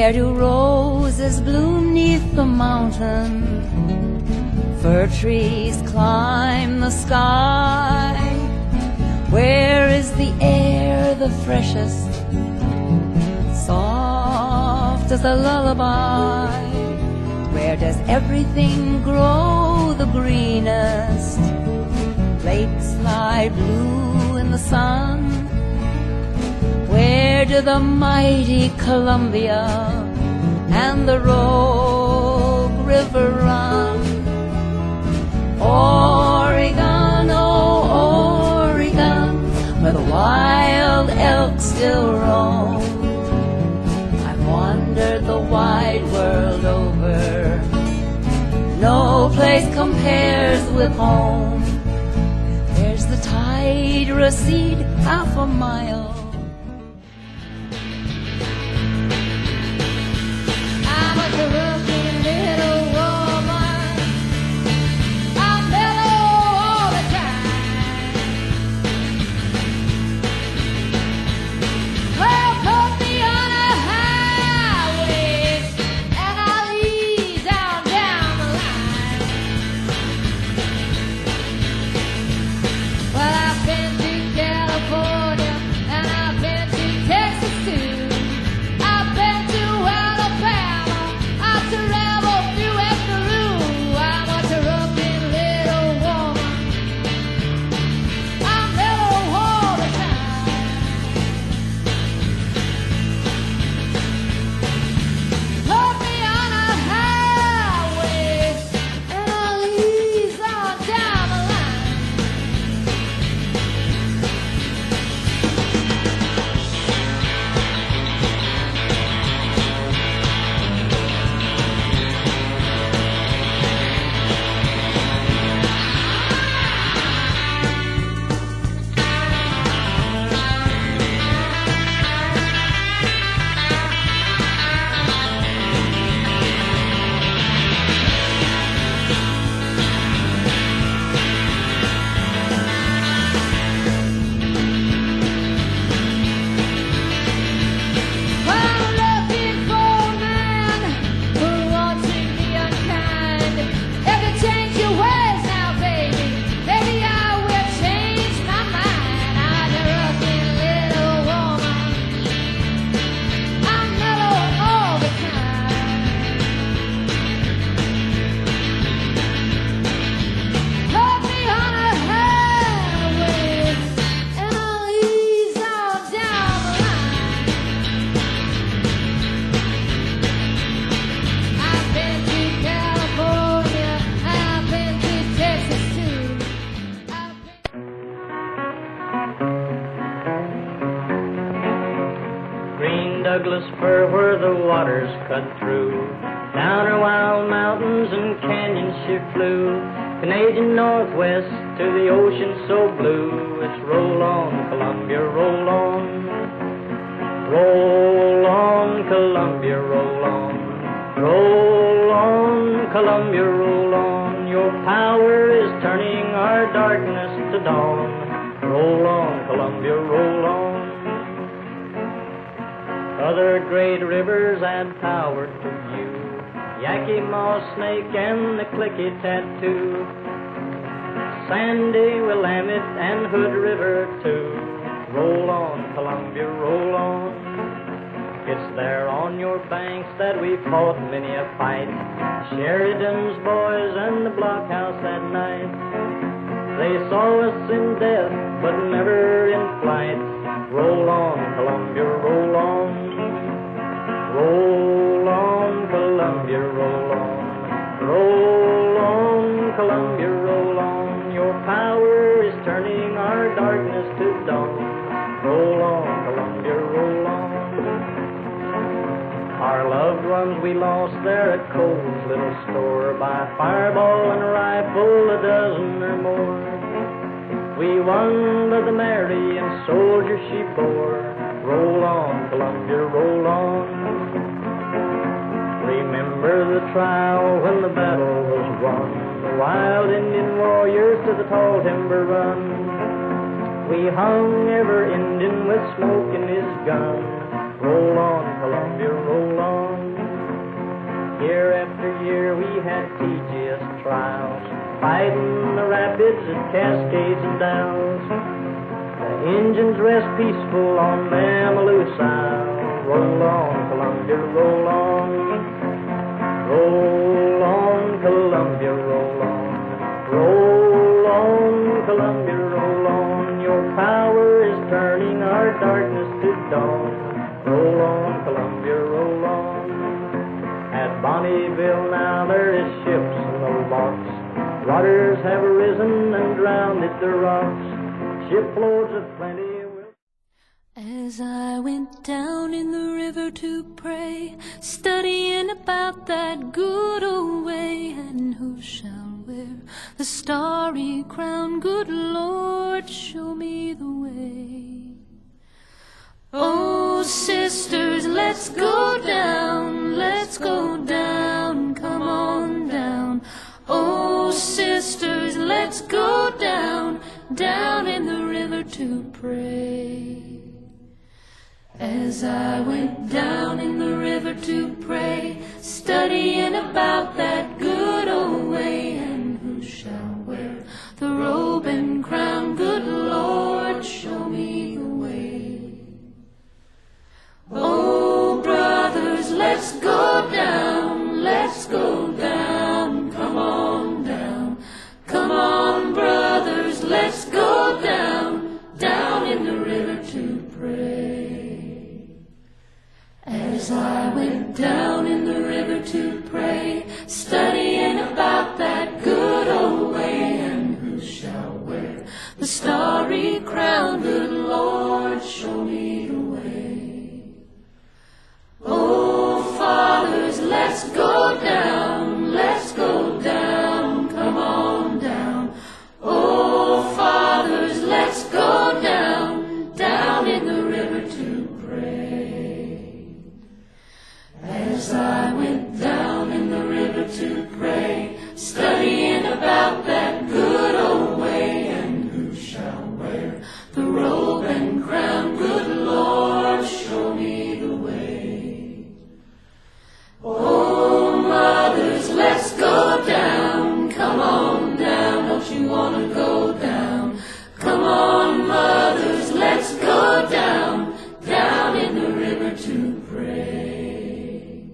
Where do roses bloom 'neath the mountain? Fir trees climb the sky. Where is the air the freshest, soft as a lullaby? Where does everything grow the greenest? Lakes lie blue in the sun. Where do the mighty Columbia and the Rogue River run? Oregon, oh Oregon, where the wild elk still roam. I've wandered the wide world over, no place compares with home. There's the tide recede half a mile. I'm a good-looking little woman. I'm mellow all the time. Well, put me on a highway and I'll ease on down the line. Well, I've been to California and I've been to Texas too. I've been to Alabama. I've traveled through Peru. I'm a good-looking little woman. I'm mellow all the time. Put me on a highway and I'll ease on down the line. I'm looking for a man who won't treat me unkind. If you change your ways now, baby, maybe I will change my mind. I'm a good-looking little woman. I'm mellow all the time. Put me on a highway and I'll ease on down the line. I've been to California, I've been to Texas too. Green Douglas fir where the waters cut through. Down her wild mountains and canyons she flew. Canadian Northwest to the ocean so blue. It's roll on, Columbia, roll on. Roll on, Columbia, roll on. Roll on, Columbia, roll on. Your power is turning our darkness to dawn. Roll on, Columbia, roll on. Other great rivers add power to you. Yakima Snake and the Clicky Tattoo. Sandy, Willamette, and Hood River too. Roll on, Columbia, roll on. It's there on your banks that we fought many a fight. Sheridan's boys and the blockhouse at night. They saw us in death, but never in flight. Roll on, Columbia, roll on. Roll on, Columbia, roll on. Roll on, Columbia, roll on. Your power is turning our darkness to dawn. Roll on, Columbia, roll on. Our loved ones we lost there at Cole's little store. By fireball and rifle, a dozen or more. We won by the Mary and soldier she bore. Roll on, Columbia, roll on. Remember the trial when the battle was won. The wild Indian warriors to the tall timber run. We hung every Indian with smoke in his gun. Roll on, Columbia, roll on. Year after year we had tedious trials, fighting the rapids and cascades and downs. The engines rest peaceful on Mammaloo Sound. Roll on, Columbia, roll on. Roll on, Columbia, roll on. Roll on, Columbia, roll on. Your power is turning our darkness to dawn. Roll on, Columbia, roll on. At Bonneville now there is ships in the locks. Waters have arisen and drowned the rocks. Shiploads of plenty will... As I went down in the river to pray, studying about that good old way, and who shall wear the starry crown? Good Lord, show me the way. Oh, sisters, let's go down, come on down. Oh, sisters, let's go down in the river to pray. As I went down in the river to pray, studying about that good old way, and who shall wear the robe and crown? Good Lord, show me the way. Oh, brothers, let's go down, come on down. Come on, brothers, let's go down in the river to pray. As I went down in the river to pray, studying about that good old way, and who shall wear the starry crown? Good Lord, show me the way. Oh, fathers, let's go down, come on down. Oh, fathers, let's go down in the river to pray. As I went down in the river to pray, studying about that good old way, and who shall wear the robe and crown? Good Lord, show me the way. Oh, mothers, let's go down, come on down. Don't you want to go down? Come on, mothers, let's go down in the river to pray.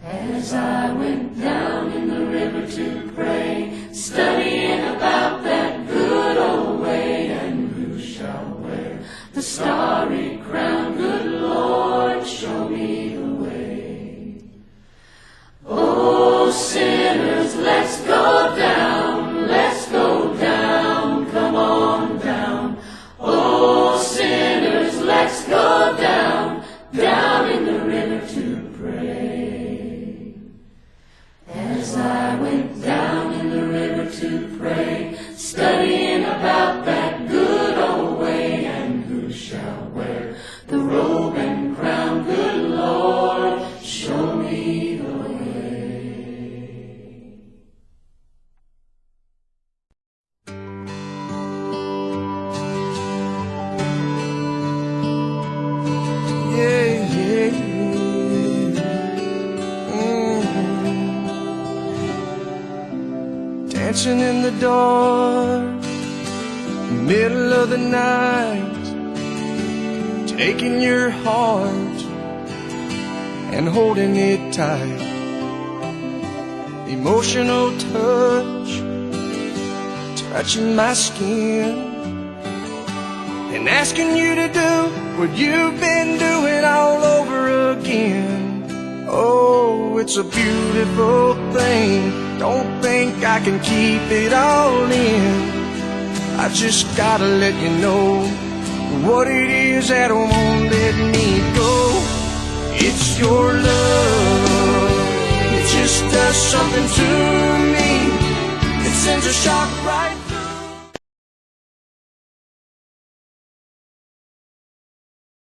As I went down in the river to pray, studying about that good old way, and who shall wear the starry crown? Good Lord, show me the way. Oh, sinners, let's go down, come on down. Oh, sinners, let's go down in the river to pray. As I went down in the river to pray, studying about that good old way, and who shall wear the robe and crown? Good Lord, show me the way. Dancing in the dark, middle of the night, taking your heart and holding it tight. Emotional touch, touching my skin, and asking you to do what you've been doing all over again. Oh, it's a beautiful thing. Don't think I can keep it all in. I just gotta let you know what it is that won't let me go. It's your love